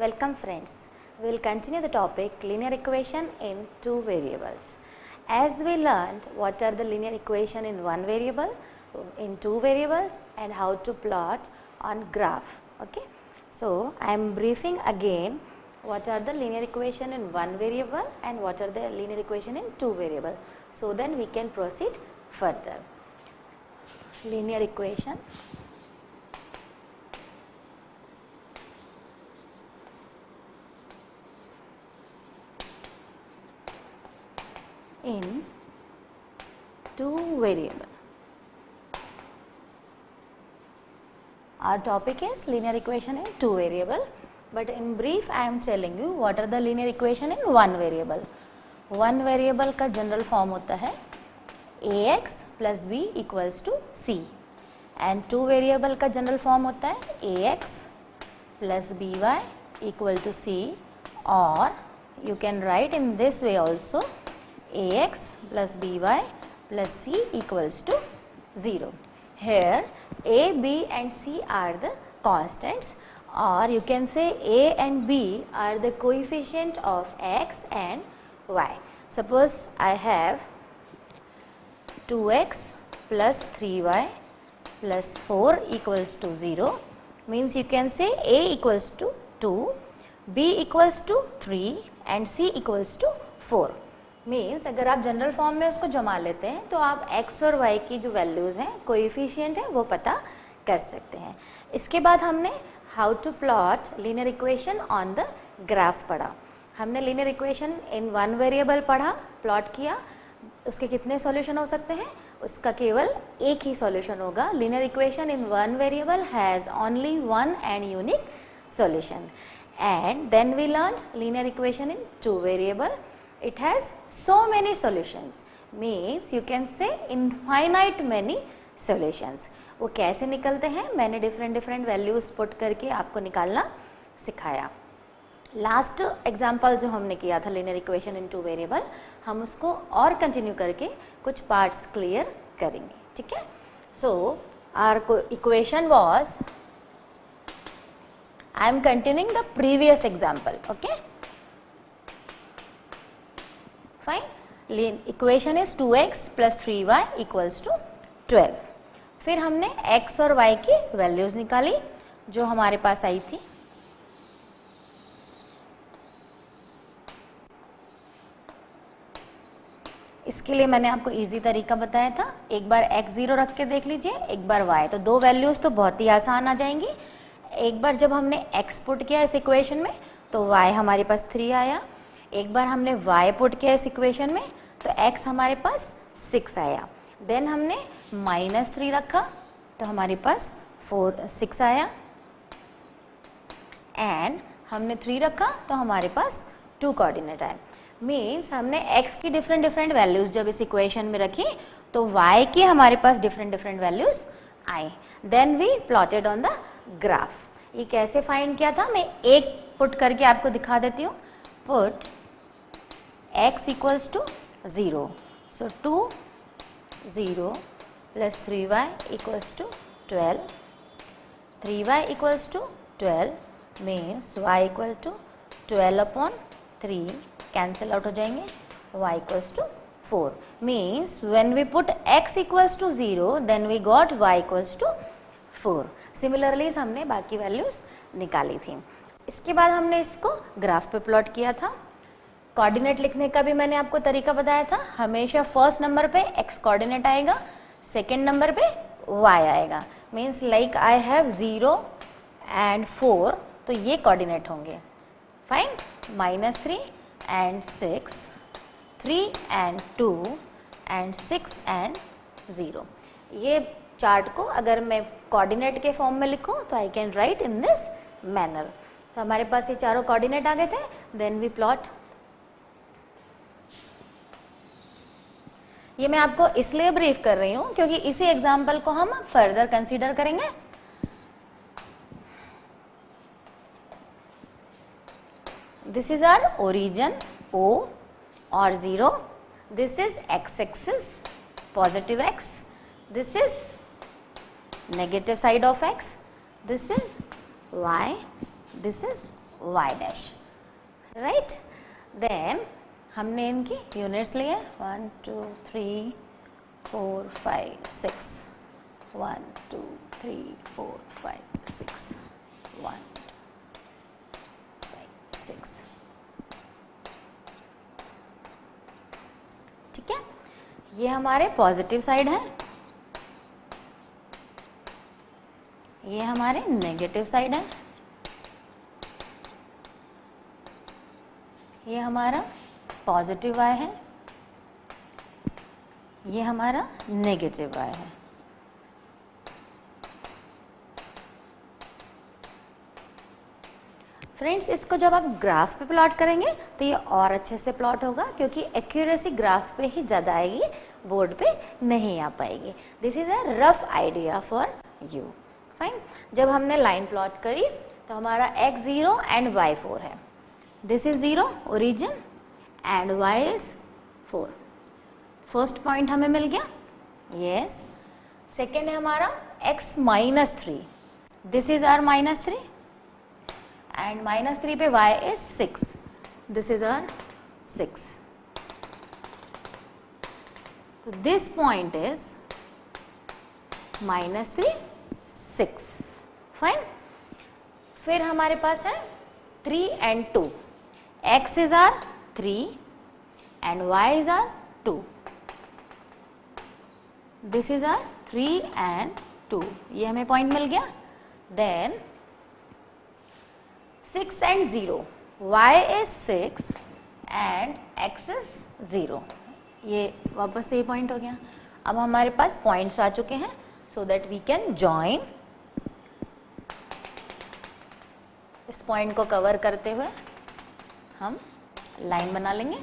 Welcome friends. We will continue the topic linear equation in two variables. As we learned what are the linear equation in one variable, in two variables, and how to plot on graph. Okay. So I am briefing again what are the linear equation in one variable and what are the linear equation in two variable. So then we can proceed further. Linear equation in two variable. Our topic is linear equation in two variable, but in brief I am telling you what are the linear equation in one variable. One variable का general form होता है ax plus b equals to c and two variable का general form होता है ax plus by equal to c, or you can write in this way also ax plus by plus c equals to 0. Here a, b and c are the constants, or you can say a and b are the coefficient of x and y. Suppose I have 2x plus 3y plus 4 equals to 0, means you can say a equals to 2, b equals to 3 and c equals to 4. Means अगर आप general form में उसको जमा लेते हैं तो आप x और y की जो वैल्यूज़ हैं, कोएफिशिएंट है, वो पता कर सकते हैं. इसके बाद हमने how to plot linear equation on the graph पढ़ा. हमने linear equation in one variable पढ़ा, प्लॉट किया. उसके कितने सॉल्यूशन हो सकते हैं? उसका केवल एक ही सॉल्यूशन होगा. Linear equation in one variable has only one and unique solution. And then we learn linear equation in two variable. It has so many solutions, means you can say infinite many solutions. वो कैसे निकलते हैं मैंने different values put करके आपको निकालना सिखाया. Last example जो हमने किया था linear equation in two variable, हम उसको और कंटिन्यू करके कुछ पार्ट्स क्लियर करेंगे. ठीक है. सो our equation was, I am continuing the previous example. Okay. Fine. Equation is 2x plus 3y equals to 12. फिर हमने x और y की वैल्यूज निकाली जो हमारे पास आई थी. इसके लिए मैंने आपको इजी तरीका बताया था. एक बार x0 रख के देख लीजिए, एक बार y, तो दो वैल्यूज तो बहुत ही आसान आ जाएंगी. एक बार जब हमने x पुट किया इस इक्वेशन में तो y हमारे पास 3 आया. एक बार हमने y पुट किया इस इक्वेशन में तो x हमारे पास 6 आया. देन हमने -3 रखा तो हमारे पास 6 आया. एंड हमने 3 रखा तो हमारे पास 2 कोऑर्डिनेट आए. मीन्स हमने x की डिफरेंट वैल्यूज जब इस इक्वेशन में रखी तो y की हमारे पास डिफरेंट वैल्यूज आई. Then we plotted on the graph. ये कैसे फाइंड किया था मैं एक पुट करके आपको दिखा देती हूँ. Put x equals to 0. So 2, 0 plus 3y equals to 12. 3y equals to 12 means y equal to 12 upon 3 cancel out हो जाएंगे. y equals to 4 means when we put x equals to 0 then we got y equals to 4. Similarly हमने बाकी values निकाली थी. इसके बाद हमने इसको ग्राफ पे प्लॉट किया था. कोऑर्डिनेट लिखने का भी मैंने आपको तरीका बताया था. हमेशा फर्स्ट नंबर पे x कोऑर्डिनेट आएगा, सेकंड नंबर पे y आएगा. Means like I have 0 and 4 तो ये कोऑर्डिनेट होंगे. Fine. -3 and 6, 3 and 2 and 6 and 0. ये चार्ट को अगर मैं कोऑर्डिनेट के फॉर्म में लिखूं तो I can write in this manner. तो हमारे पास ये चारों कोऑर्डिनेट आ गए थे. Then we plot. ये मैं आपको इसलिए ब्रीफ कर रही हूँ क्योंकि इसी एग्जाम्पल को हम फर्दर कंसीडर करेंगे. This is our origin O or 0. This is x axis, positive x. This is negative side of x. This is y. This is y dash, right. Then हमने इनकी यूनिट्स लिए 1 2 3 4 5 6, 1 2 3 4 5 6, 1 5 6, ठीक है। ये हमारे पॉजिटिव साइड है, ये हमारे नेगेटिव साइड है, ये हमारा पॉजिटिव y है, ये हमारा नेगेटिव y है। फ्रेंड्स, इसको जब आप ग्राफ पे प्लॉट करेंगे तो ये और अच्छे से प्लॉट होगा, क्योंकि एक्यूरेसी ग्राफ पे ही ज़्यादा आएगी, बोर्ड पे नहीं आ पाएगी। This is a rough idea for you, fine. जब हमने लाइन प्लॉट करी तो हमारा x 0 एंड y 4 है। This is 0 origin and y is 4। First point हमें मिल गया, यस। सेकेंड है हमारा x -3, this is our -3 and -3 पे y is 6, this is our 6। तो दिस पॉइंट इज -3 6, फाइन। फिर हमारे पास है 3 and 2, x is our 3 and y is our 2. This is our 3 and 2. ये हमें पॉइंट मिल गया। Then 6 and 0, y is 6 and x is 0. ये वापस से ये पॉइंट हो गया। अब हमारे पास पॉइंट्स आ चुके हैं, so that we can join। इस पॉइंट को कवर करते हुए हम लाइन बना लेंगे।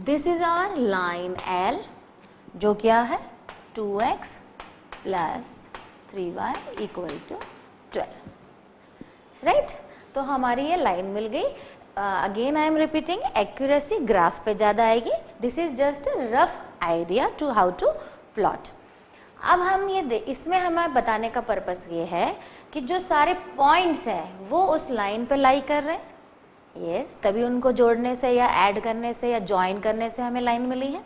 This is our line L, जो क्या है 2x plus 3y equal to 12, right. तो हमारी ये लाइन मिल गई। Again I am repeating, accuracy graph पे ज़्यादा आएगी। This is just rough idea to how to plot. अब हम ये इसमें हमें बताने का पर्पस ये है कि जो सारे पॉइंट्स हैं वो उस लाइन पे लाई कर रहे हैं, यस, तभी उनको जोड़ने से या ऐड करने से या ज्वाइन करने से हमें लाइन मिली है।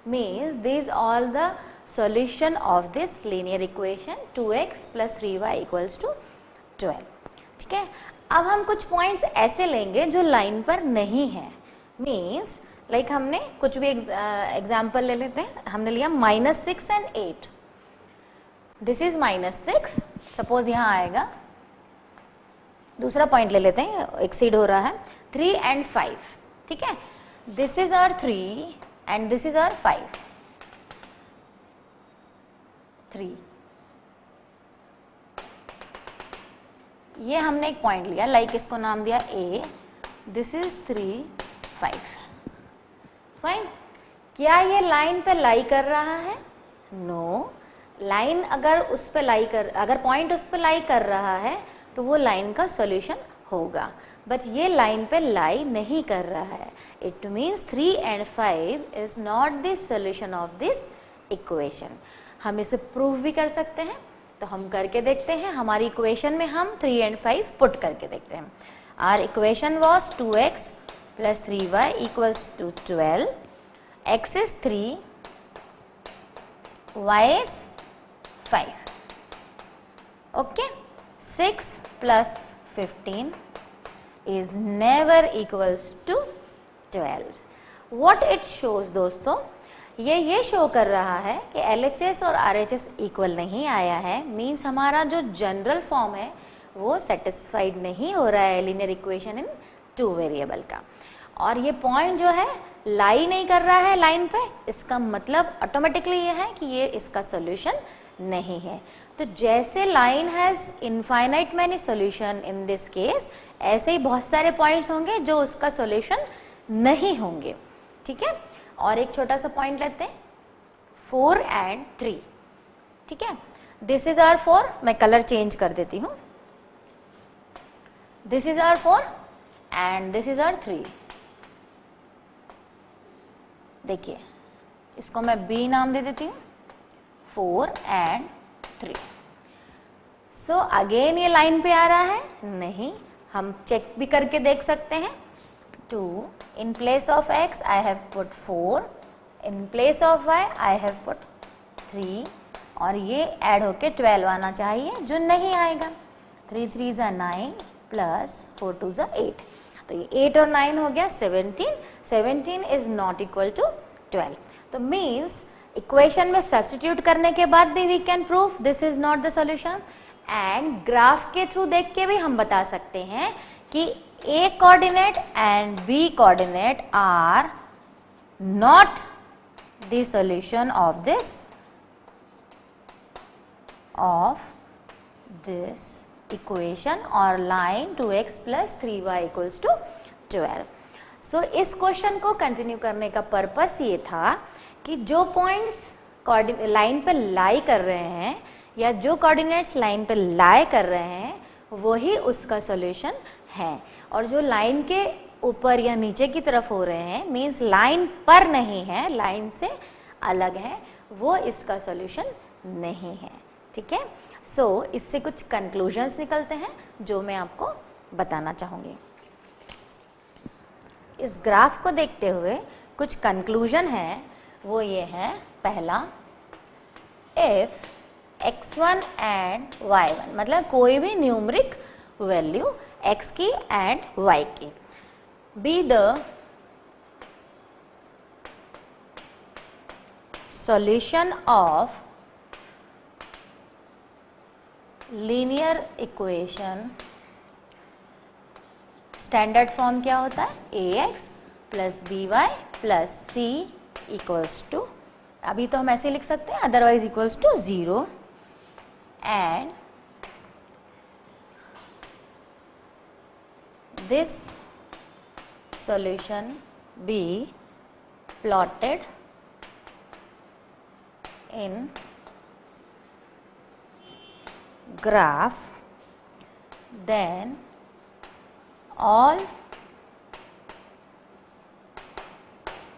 Means this all the solution of this linear equation 2x plus 3y equals to 12, ठीक है। अब हम कुछ पॉइंट्स ऐसे लेंगे जो लाइन पर नहीं है। मीन्स लाइक हमने कुछ भी एग्जाम्पल ले लेते हैं। हमने लिया -6 एंड 8, दिस इज -6, सपोज यहाँ आएगा। दूसरा पॉइंट ले लेते हैं, एक्सीड हो रहा है 3 एंड 5, ठीक है। This is our 3 and this is our 5, 3। ये हमने एक पॉइंट लिया, लाइक इसको नाम दिया A, दिस इज 3 5, फाइन। क्या ये लाइन पे लाई कर रहा है? नो। लाइन अगर उस पे लाई कर, अगर पॉइंट उस पे लाई कर रहा है तो वो लाइन का सॉल्यूशन होगा, बट ये लाइन पे लाई नहीं कर रहा है। It means 3 and 5 is not the solution of this equation. हम इसे प्रूव भी कर सकते हैं, तो हम करके देखते हैं। हमारी इक्वेशन में हम 3 एंड 5 पुट करके देखते हैं। Our equation was 2x plus 3y equals to 12, x is 3, y is 5, okay. 6 plus 15 is never equals to 12. What it shows दोस्तों, ये शो कर रहा है कि LHS और RHS इक्वल नहीं आया है। मीन्स हमारा जो जनरल फॉर्म है वो सेटिस्फाइड नहीं हो रहा है लीनियर इक्वेशन इन 2 वेरिएबल का। और ये पॉइंट जो है लाई नहीं कर रहा है लाइन पे, इसका मतलब ऑटोमेटिकली ये है कि ये इसका सोल्यूशन नहीं है। तो जैसे line has infinite many solution in this case, ऐसे ही बहुत सारे पॉइंट्स होंगे जो उसका सोल्यूशन नहीं होंगे, ठीक है। और एक छोटा सा पॉइंट लेते हैं 4 एंड 3, ठीक है। दिस इज आवर 4, मैं कलर चेंज कर देती हूँ। This is our 4 and this is our 3। देखिए, इसको मैं B नाम दे देती हूँ, 4 एंड 3। सो अगेन ये लाइन पे आ रहा है? नहीं, हम चेक भी करके देख सकते हैं। 2 इन place of x I have put 4, in place of y I have put 3 और ये ऐड होके 12 आना चाहिए जो नहीं आएगा। 3 3 ज़ा 9 प्लस 4 2 ज़ा 8, तो ये 8 और 9 हो गया 17। 17 इज नॉट इक्वल टू 12। तो मीन्स इक्वेशन में सब्स्टिट्यूट करने के बाद भी we can prove this is not the solution, and graph के थ्रू देख के भी हम बता सकते हैं कि A coordinate and B coordinate are not the solution of this equation और line 2x plus 3y equals to 12। So इस क्वेश्चन को कंटिन्यू करने का पर्पस ये था कि जो पॉइंट्स लाइन पे लाई कर रहे हैं या जो कोऑर्डिनेट्स लाइन पे लाई कर रहे हैं वही उसका सॉल्यूशन है, और जो लाइन के ऊपर या नीचे की तरफ हो रहे हैं मीन्स लाइन पर नहीं है, लाइन से अलग है, वो इसका सॉल्यूशन नहीं है। ठीक है, सो इससे कुछ कंक्लूजन्स निकलते हैं जो मैं आपको बताना चाहूँगी। इस ग्राफ को देखते हुए कुछ कंक्लूजन है, वो ये है। पहला, इफ x1 एंड y1 मतलब कोई भी न्यूमरिक वैल्यू x की एंड y की be the solution of linear equation, standard form क्या होता है ax plus by plus c equals to, अभी तो हम ऐसे लिख सकते हैं, otherwise equals to 0, and this solution be plotted in graph, then all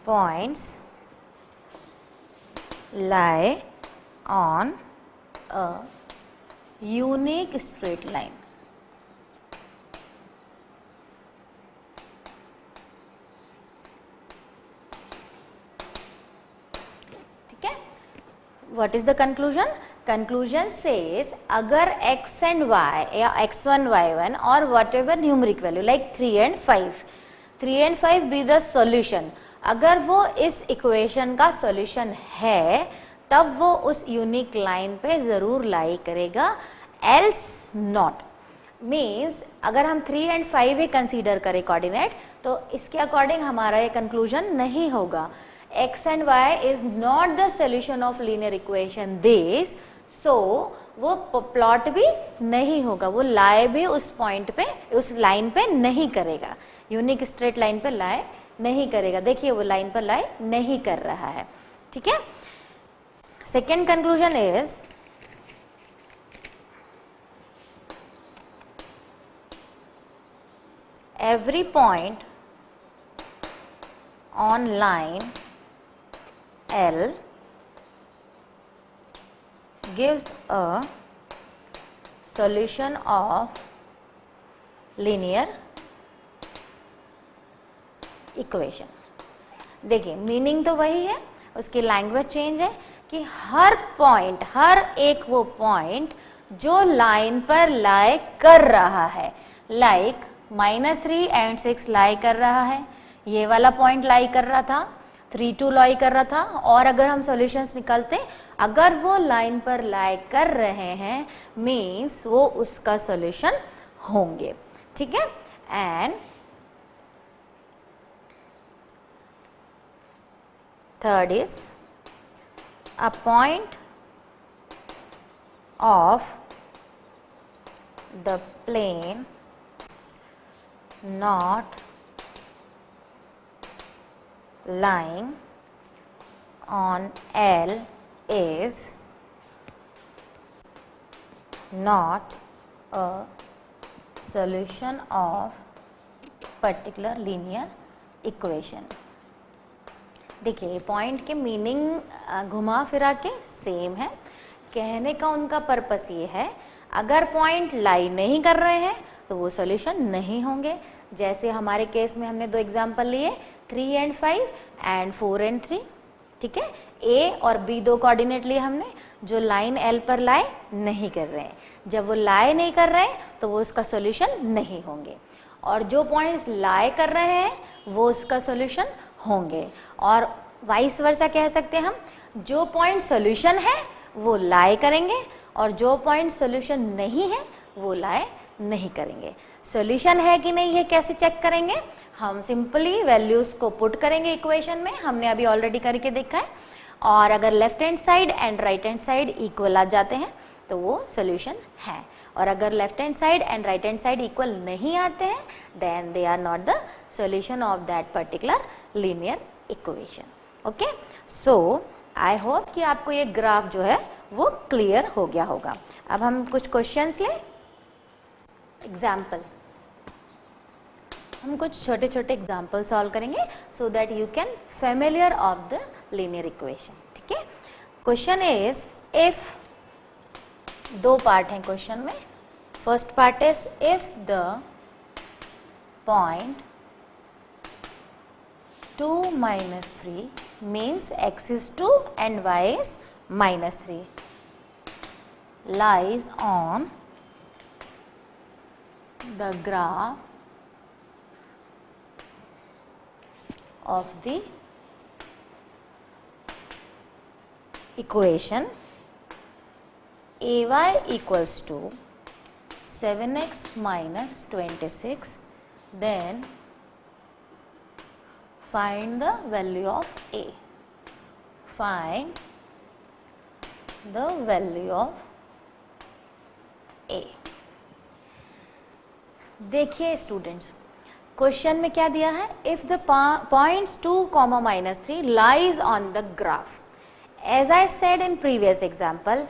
points lie on a unique straight line. What is the conclusion? Conclusion says अगर x and y या x1 y1 और whatever numeric value like 3 and 5 be the solution, अगर वो इस equation का solution है तब वो उस यूनिक लाइन पे ज़रूर लाई करेगा, एल्स नॉट। मीन्स अगर हम 3 and 5 ही कंसीडर करें कोऑर्डिनेट तो इसके अकॉर्डिंग हमारा ये कंक्लूजन नहीं होगा। x and y is not the solution of linear equation this, so वो प्लॉट भी नहीं होगा, वो लाई भी उस पॉइंट पे उस लाइन पे नहीं करेगा, यूनिक स्ट्रेट लाइन पे लाई नहीं करेगा। देखिए वो लाइन पर लाई नहीं कर रहा है। ठीक है, second conclusion is every point on line L gives a solution of linear equation। देखिए मीनिंग तो वही है, उसकी लैंग्वेज चेंज है कि हर पॉइंट, हर एक वो पॉइंट जो लाइन पर लाई कर रहा है, लाइक -3 and 6 लाई कर रहा है, ये वाला पॉइंट लाई कर रहा था, 3 2 लाई कर रहा था, और अगर हम सॉल्यूशंस निकालते अगर वो लाइन पर लाई कर रहे हैं मीन्स वो उसका सॉल्यूशन होंगे। ठीक है, and third is a point of the plane not lying on L is not a solution of particular linear equation। देखिए पॉइंट के मीनिंग घुमा फिरा के सेम है, कहने का उनका पर्पस ये है अगर पॉइंट लाई नहीं कर रहे हैं तो वो सॉल्यूशन नहीं होंगे। जैसे हमारे केस में हमने दो एग्जाम्पल लिए 3 and 5 एंड 4 and 3, ठीक है। ए और बी दो कोऑर्डिनेट लिए हमने, जो लाइन एल पर लाए नहीं कर रहे हैं। जब वो लाए नहीं कर रहे हैं तो वो उसका सॉल्यूशन नहीं होंगे, और जो पॉइंट्स लाए कर रहे हैं वो उसका सॉल्यूशन होंगे। और वाइस वर्सा कह सकते हैं हम, जो पॉइंट सॉल्यूशन है वो लाए करेंगे और जो पॉइंट सॉल्यूशन नहीं है वो लाए नहीं करेंगे। सॉल्यूशन है कि नहीं ये कैसे चेक करेंगे? हम सिंपली वैल्यूज को पुट करेंगे इक्वेशन में, हमने अभी ऑलरेडी करके देखा है। और अगर left hand side and right hand side equal आ जाते हैं तो वो सॉल्यूशन है, और अगर left hand side and right hand side equal नहीं आते हैं then they are not the solution of that particular linear equation. Okay, so I hope कि आपको ये ग्राफ जो है वो क्लियर हो गया होगा। अब हम कुछ क्वेश्चंस लें, एग्जाम्पल, हम कुछ छोटे छोटे एग्जाम्पल सॉल्व करेंगे so that you can familiar of the linear equation. ठीक है, क्वेश्चन इज इफ, दो पार्ट हैं क्वेश्चन में। First part is if the point 2 minus 3 means x is 2 and y is minus 3 lies on the graph of the equation ay equals to 7x minus 26, then find the value of a. Find the value of a. देखिए students, question में क्या दिया है? If the points 2, -3 lies on the graph. As I said in previous example,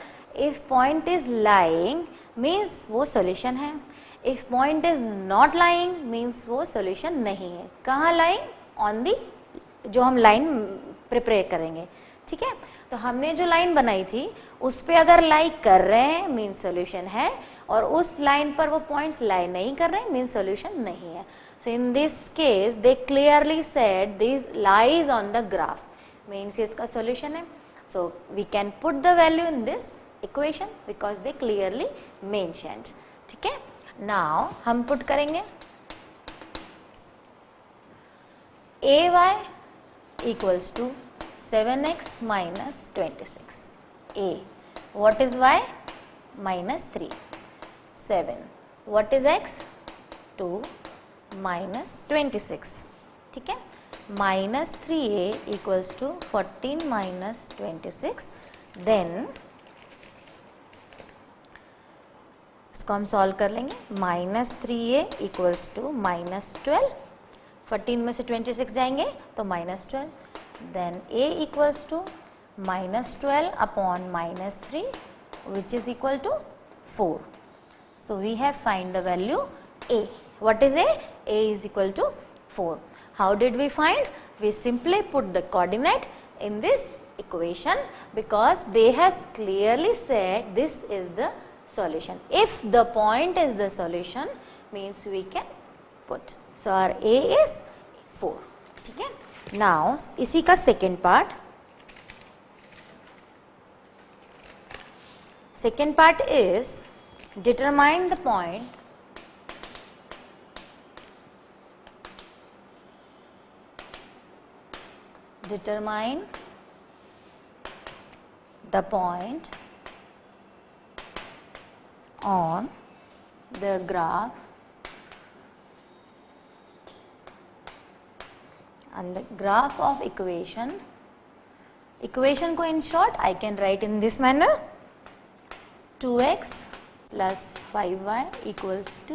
if point is lying means वो solution है, if point is not lying means वो solution नहीं है। कहाँ lying? ऑन दी, जो हम लाइन प्रिपेयर करेंगे। ठीक है, तो हमने जो लाइन बनाई थी उस पे अगर लाई कर रहे हैं मीन सॉल्यूशन है, और उस लाइन पर वो पॉइंट्स लाई नहीं कर रहे हैं मीन सॉल्यूशन नहीं है। So in this case they clearly said this lies on the graph, means इसका सॉल्यूशन है। So we can put the value in this equation because they clearly mentioned. ठीक है, नाउ हम पुट करेंगे ay equals to 7x minus 26. A, what is y? Minus 3. 7, what is x? 2 minus 26. ठीक है, minus 3a equals to 14 minus 26. Then इसको हम solve कर लेंगे। minus 3a equals to minus 12, 14 में से 26 जाएंगे तो -12, then a equals to -12 upon -3 which is equal to 4. So we have find the value a. What is a? a is equal to 4. How did we find? We simply put the coordinate in this equation because they have clearly said this is the solution. If the point is the solution means we can put. So our A is 4. ठीक है, now इसी का second part, second part is determine the point on the graph and the graph of equation को in short I can write in this manner: 2x plus 5y equals to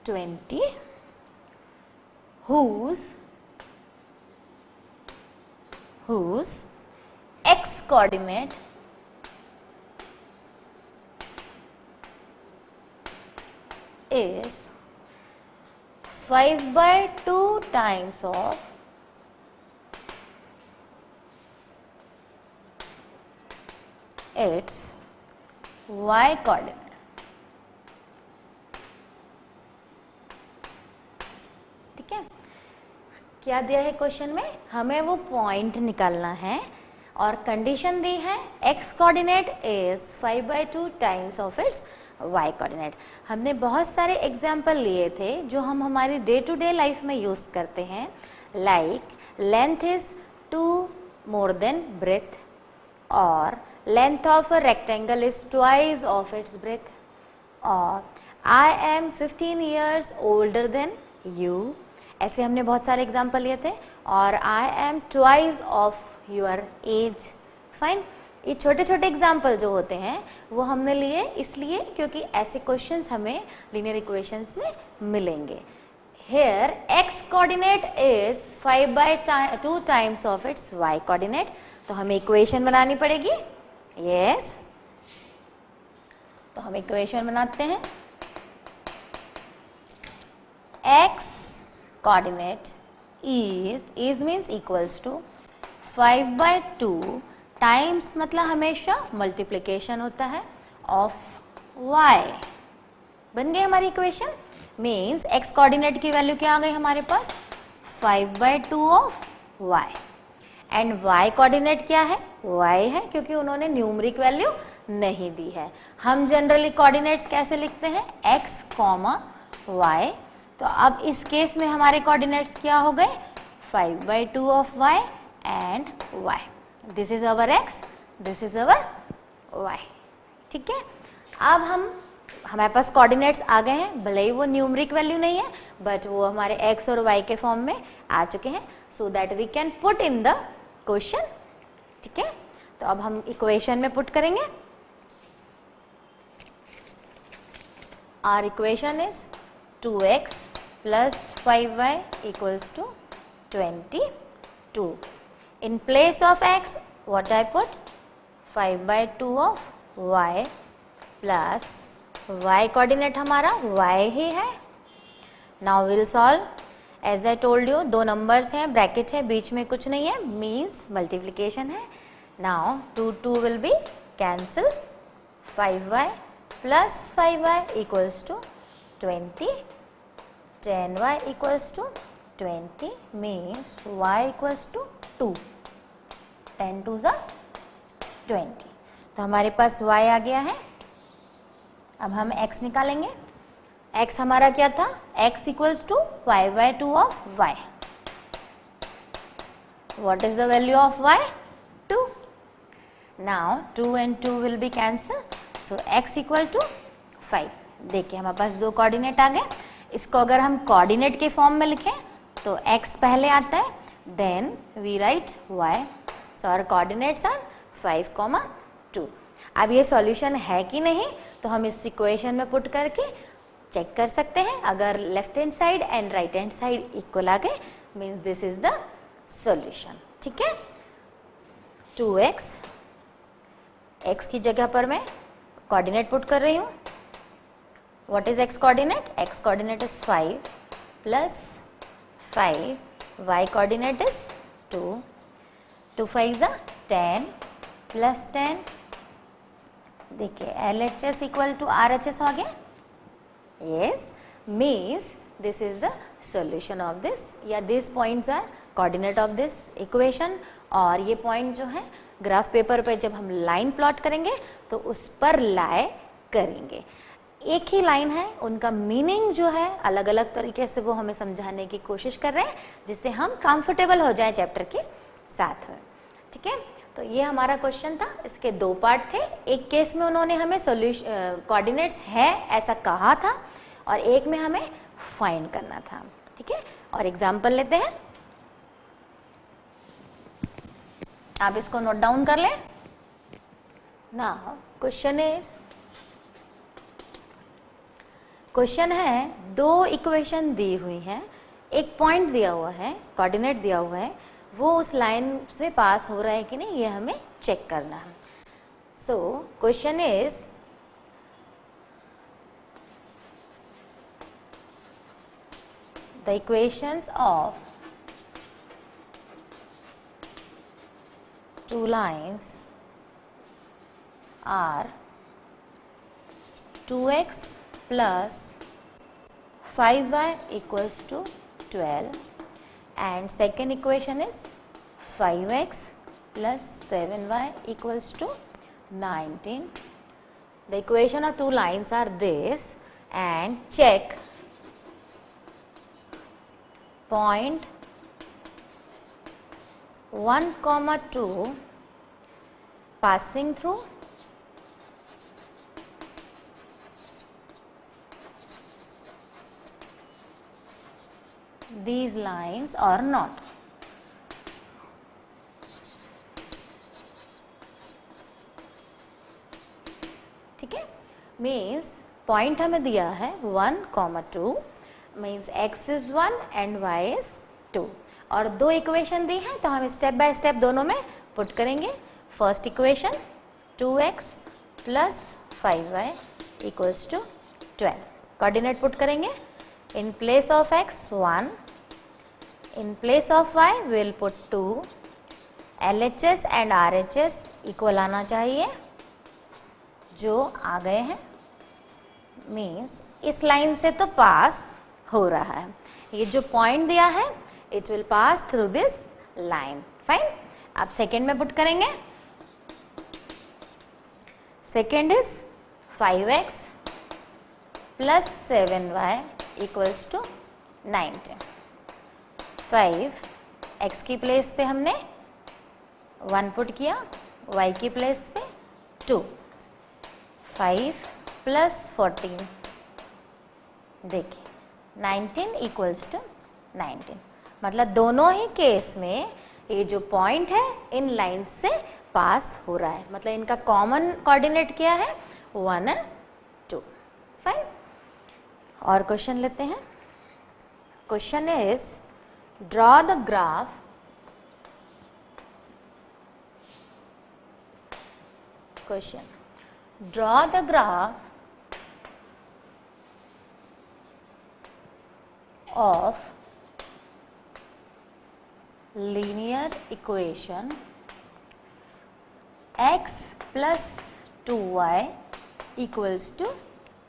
20, whose x coordinate is 5/2 times of its y coordinate. क्या दिया है question में, हमें वो point निकालना है और कंडीशन दी है x coordinate is 5/2 times of its y coordinate. हमने बहुत सारे एग्जाम्पल लिए थे जो हम हमारी डे टू डे लाइफ में यूज़ करते हैं, like length is 2 more than breadth, और length of a rectangle is twice of its breadth, और I am 15 years older than you। ऐसे हमने बहुत सारे एग्जाम्पल लिए थे, और I am twice of your age। Fine, ये छोटे छोटे एग्जाम्पल जो होते हैं वो हमने लिए इसलिए क्योंकि ऐसे क्वेश्चंस हमें लीनियर इक्वेशंस में मिलेंगे। Here x coordinate is 5/2 times of its y coordinate, तो हमें इक्वेशन बनानी पड़ेगी। यस, तो हम इक्वेशन बनाते हैं। x coordinate is means equals to 5/2 times, मतलब हमेशा मल्टीप्लिकेशन होता है, ऑफ y। बन गई हमारी इक्वेशन। मीन्स x कोऑर्डिनेट की वैल्यू क्या आ गई हमारे पास, 5/2 of y, and y coordinate क्या है, y है, क्योंकि उन्होंने न्यूमरिक वैल्यू नहीं दी है। हम जनरली कोऑर्डिनेट्स कैसे लिखते हैं, x, y। तो अब इस केस में हमारे कोऑर्डिनेट्स क्या हो गए, 5/2 of y and y। This is our x, this is our y। ठीक है, अब हमारे पास कोऑर्डिनेट्स आ गए हैं, भले ही वो न्यूमरिक वैल्यू नहीं है बट वो हमारे x और y के फॉर्म में आ चुके हैं, so that we can put in the question. ठीक है, तो अब हम इक्वेशन में पुट करेंगे। Our equation is 2x plus 5y equals to 22. In place of x, what I put, 5/2 of y plus y coordinate हमारा y ही है। Now we'll solve. As I told you, दो numbers हैं, bracket है, बीच में कुछ नहीं है, means multiplication है। Now 2 will be cancel, 5y plus 5y equals to 20, 10y equals to 20 means y equals to 2, 10 2s are 20। तो हमारे पास y आ गया है। अब हम x निकालेंगे। x हमारा क्या था, x equals to 5/2 of y। What is the value of y? 2। Now 2 and 2 will be cancelled, so x equal to 5। देखिए हमारे पास दो कोऑर्डिनेट आ गए। इसको अगर हम कोऑर्डिनेट के फॉर्म में लिखें तो x पहले आता है, then we write y, so our coordinates are 5, 2। अब ये सॉल्यूशन है कि नहीं तो हम इस इक्वेशन में पुट करके चेक कर सकते हैं। अगर left hand side and right hand side equal आ गए means this is the solution. ठीक है, 2x, x की जगह पर मैं कोऑर्डिनेट पुट कर रही हूँ। What is x coordinate? X coordinate is 5 plus 5, y coordinate is 2, 2 5 is 10 plus 10। देखिए LHS equal to RHS हो गया। Yes, means this is the solution of this, या these points are coordinate of this equation। और ये point जो है graph paper पे जब हम लाइन प्लॉट करेंगे तो उस पर लाई करेंगे। एक ही लाइन है, उनका मीनिंग जो है अलग अलग तरीके से वो हमें समझाने की कोशिश कर रहे हैं जिससे हम कंफर्टेबल हो जाएं चैप्टर के साथ में। ठीक है, तो ये हमारा क्वेश्चन था। इसके दो पार्ट थे। एक केस में उन्होंने हमें सॉल्यूशन कोऑर्डिनेट्स है ऐसा कहा था और एक में हमें फाइंड करना था। ठीक है, और एग्जाम्पल लेते हैं। आप इसको नोट डाउन कर लें। नाउ क्वेश्चन है, दो इक्वेशन दी हुई है, एक पॉइंट दिया हुआ है, कोऑर्डिनेट दिया हुआ है, वो उस लाइन से पास हो रहा है कि नहीं ये हमें चेक करना है। So question is the equations of two lines are 2x plus 5y equals to 12 and second equation is 5x plus 7y equals to 19. The equation of two lines are this, and check point 1, 2 passing through these lines or not. ठीक है, means point हमें दिया है 1, 2 means x is 1 and y is 2 और दो equation दी हैं तो हम स्टेप बाय स्टेप दोनों में पुट करेंगे. First equation 2x plus 5y equals to 12. Coordinate put करेंगे. In place of x 1, in place of y will put 2. LHS and RHS equal आना चाहिए जो आ गए हैं, मीन्स इस लाइन से तो पास हो रहा है. ये जो पॉइंट दिया है it will pass through this line. Fine. अब सेकेंड में पुट करेंगे. Second is 5x plus 7y equals to 19. 5 x की प्लेस पे हमने 1 पुट किया, y की प्लेस पे 2. 5 प्लस 14 देखिए 19 इक्वल्स टू 19. मतलब दोनों ही केस में ये जो पॉइंट है इन लाइंस से पास हो रहा है. मतलब इनका कॉमन कोऑर्डिनेट क्या है 1 एंड 2. फाइन. और क्वेश्चन लेते हैं. Question is draw the graph question draw the graph of linear equation x plus 2y equals to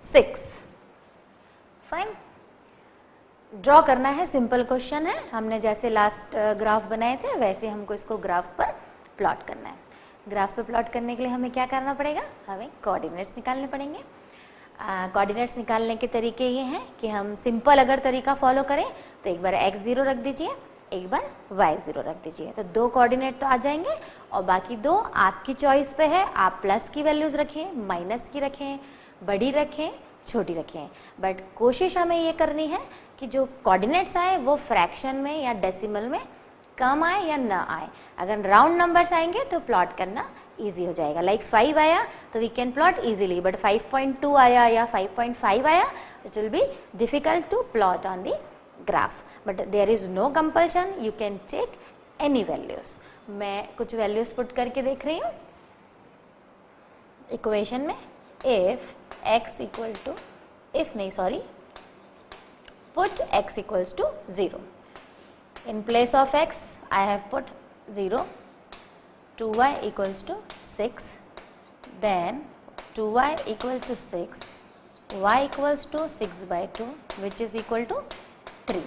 6. Fine. Draw करना है. सिंपल क्वेश्चन है. हमने जैसे लास्ट ग्राफ बनाए थे वैसे हमको इसको ग्राफ पर प्लॉट करना है. ग्राफ पे प्लॉट करने के लिए हमें क्या करना पड़ेगा, हमें कोऑर्डिनेट्स निकालने पड़ेंगे. कोऑर्डिनेट्स निकालने के तरीके ये हैं कि हम सिंपल अगर तरीका फॉलो करें तो एक बार x0 रख दीजिए, एक बार y0 रख दीजिए, तो दो कोऑर्डिनेट तो आ जाएंगे और बाकी दो आपकी चॉइस पे है. आप प्लस की वैल्यूज रखें, माइनस की रखें, बड़ी रखें, छोटी रखें, बट कोशिश हमें ये करनी है कि जो कोऑर्डिनेट्स आए वो फ्रैक्शन में या डेसिमल में कम आए या ना आए. अगर राउंड नंबर्स आएंगे तो प्लॉट करना इजी हो जाएगा. लाइक 5 आया तो we can plot easily, but 5.2 आया या 5.5 आया it will be difficult to plot on the graph. But there is no compulsion, you can take any values. मैं कुछ वैल्यूज पुट करके देख रही हूँ इक्वेशन में. If x equal to put x equals to 0. In place of x I have put 0. 2y equals to 6. Then 2y equal to 6. y equals to 6 by 2 which is equal to 3.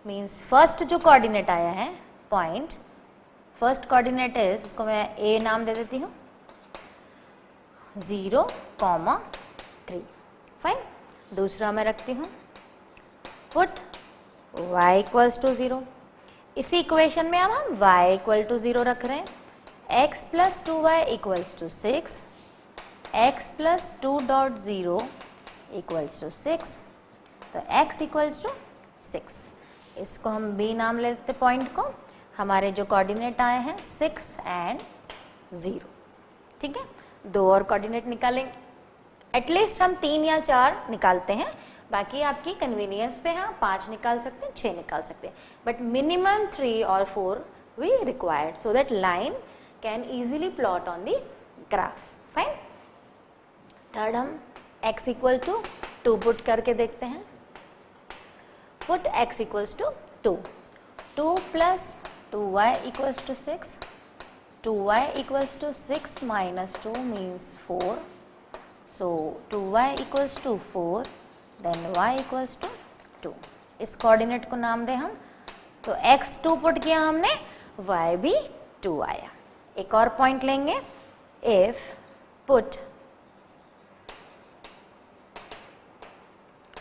Means first जो coordinate आया है point, first coordinate is, इसको मैं a नाम दे देती हूँ 0, 3. Fine. दूसरा मैं रखती हूँ पुट y इक्वल्स टू 0. इसी इक्वेशन में अब हम y इक्वल टू 0 रख रहे हैं. x plus 2y equals to 6. x plus 2.0 equals to 6. तो x इक्वल्स टू 6. इसको हम b नाम लेते पॉइंट को. हमारे जो कोऑर्डिनेट आए हैं 6 एंड 0. ठीक है. दो और कोऑर्डिनेट निकालेंगे. एटलीस्ट हम 3 या 4 निकालते हैं, बाकी आपकी कन्वीनियंस पे है. 5 निकाल सकते हैं, 6 निकाल सकते हैं, बट मिनिमम 3 और 4 we required so that line can easily plot on the graph. Fine. Third हम x इक्वल टू 2 पुट करके देखते हैं. Put x equals to 2. 2 plus 2y equals to 6. 2y equals to 6 minus 2 means 4. So 2y equals to 4, then y equals to 2. इस coordinate को नाम दें हम तो x 2 पुट किया हमने, y भी 2 आया। एक और पॉइंट लेंगे, if put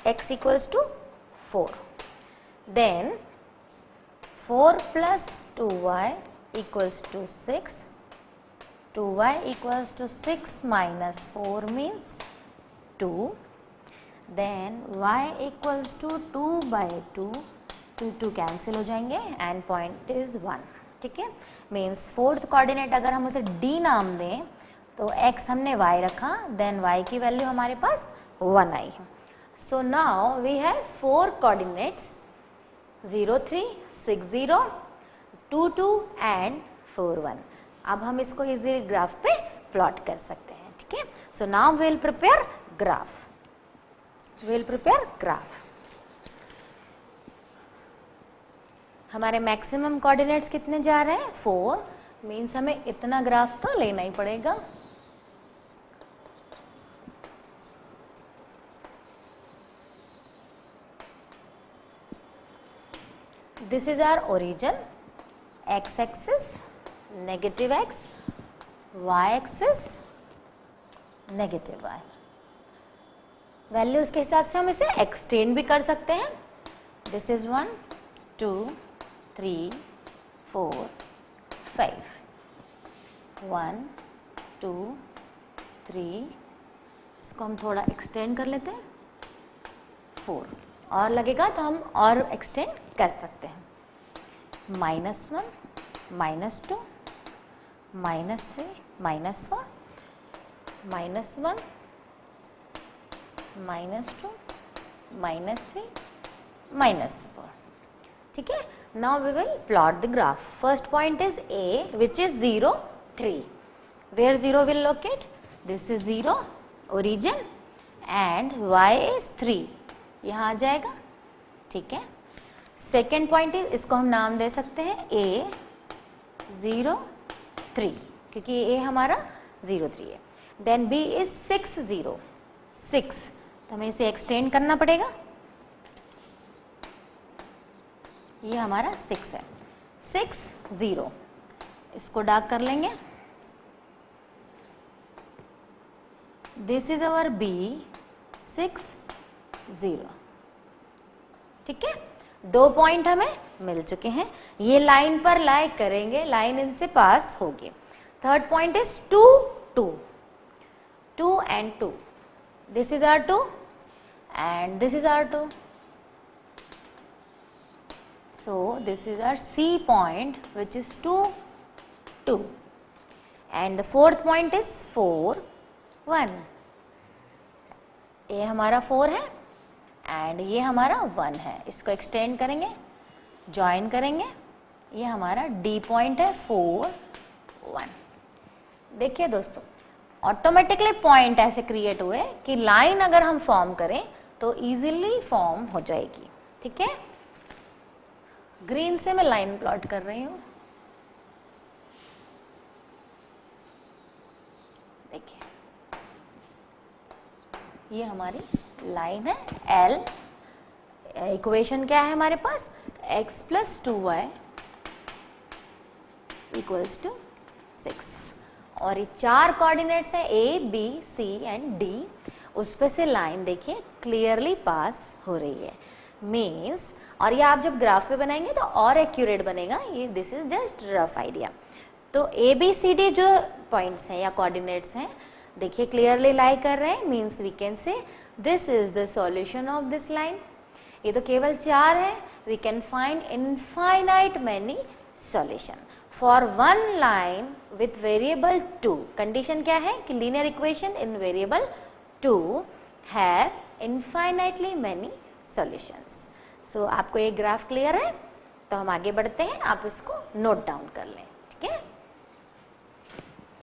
x equals to 4, then 4 plus 2y equals to 6, 2y equals to 6 minus 4 means 2, then y equals to 2 by 2, 2 cancel हो जाएंगे एंड पॉइंट इज 1। ठीक है, मीन्स फोर्थ कोऑर्डिनेट अगर हम उसे d नाम दें तो x हमने y रखा, देन y की वैल्यू हमारे पास 1 आई है। So now we have 4 coordinates 0 3 6 0 2 2 and 4 1। अब हम इसको इजीली ग्राफ पे प्लॉट कर सकते हैं। ठीक है, so now we will prepare graph. हमारे मैक्सिमम कोऑर्डिनेट्स कितने जा रहे हैं, 4, मीन्स हमें इतना ग्राफ तो लेना ही पड़ेगा। This is our origin, x axis negative x, y axis negative y। Values के हिसाब से हम इसे एक्सटेंड भी कर सकते हैं। दिस इज 1 2 3 4 5, 1 2 3, इसको हम थोड़ा एक्सटेंड कर लेते हैं, 4 और लगेगा तो हम और एक्सटेंड कर सकते हैं। -1 -2 -3 -4 -1 -2 -3 -4। ठीक है, now we will plot the graph. First point is A which is 0 3, where 0 will locate, this is 0 origin and y is 3, यहाँ आ जाएगा। ठीक है, सेकेंड पॉइंट इज, इसको हम नाम दे सकते हैं A 0 3, क्योंकि A हमारा 0 3 है। देन B इज 6 0 6, तो हमें इसे एक्सटेंड करना पड़ेगा, ये हमारा 6 है, 6 0, इसको डार्क कर लेंगे। This is our B 6 0। ठीक है, 2 पॉइंट हमें मिल चुके हैं, ये लाइन पर लाई करेंगे, लाइन इनसे पास होगी। Third point is 2 2 2 and 2, this is our 2 and this is our 2, so this is our C point which is 2 2, and the fourth point is 4 1, ये हमारा 4 है एंड ये हमारा 1 है, इसको एक्सटेंड करेंगे, ज्वाइन करेंगे, ये हमारा D पॉइंट है 4 1। देखिए दोस्तों, ऑटोमेटिकली पॉइंट ऐसे क्रिएट हुए कि लाइन अगर हम फॉर्म करें तो इजीली फॉर्म हो जाएगी। ठीक है, ग्रीन से मैं लाइन प्लॉट कर रही हूं, देखिए ये हमारी लाइन है L। इक्वेशन क्या है हमारे पास, x + 2y = 6, और ये 4 कोऑर्डिनेट्स है A B C and D, उस पे से लाइन देखिए क्लियरली पास हो रही है, मीन्स, और ये आप जब ग्राफ पे बनाएंगे तो और एक्यूरेट बनेगा, ये this is just rough idea. तो A B C D जो पॉइंट्स हैं या कोऑर्डिनेट्स हैं, देखिए क्लियरली लाई कर रहे हैं, means we can say this is the solution of this line. ये तो केवल 4 है, we can find infinite many solution for one line with variable 2। Condition क्या है कि linear equation in variable 2 have infinitely many solutions. So आपको ये graph clear है, तो हम आगे बढ़ते हैं, आप इसको नोट डाउन कर लें। ठीक है।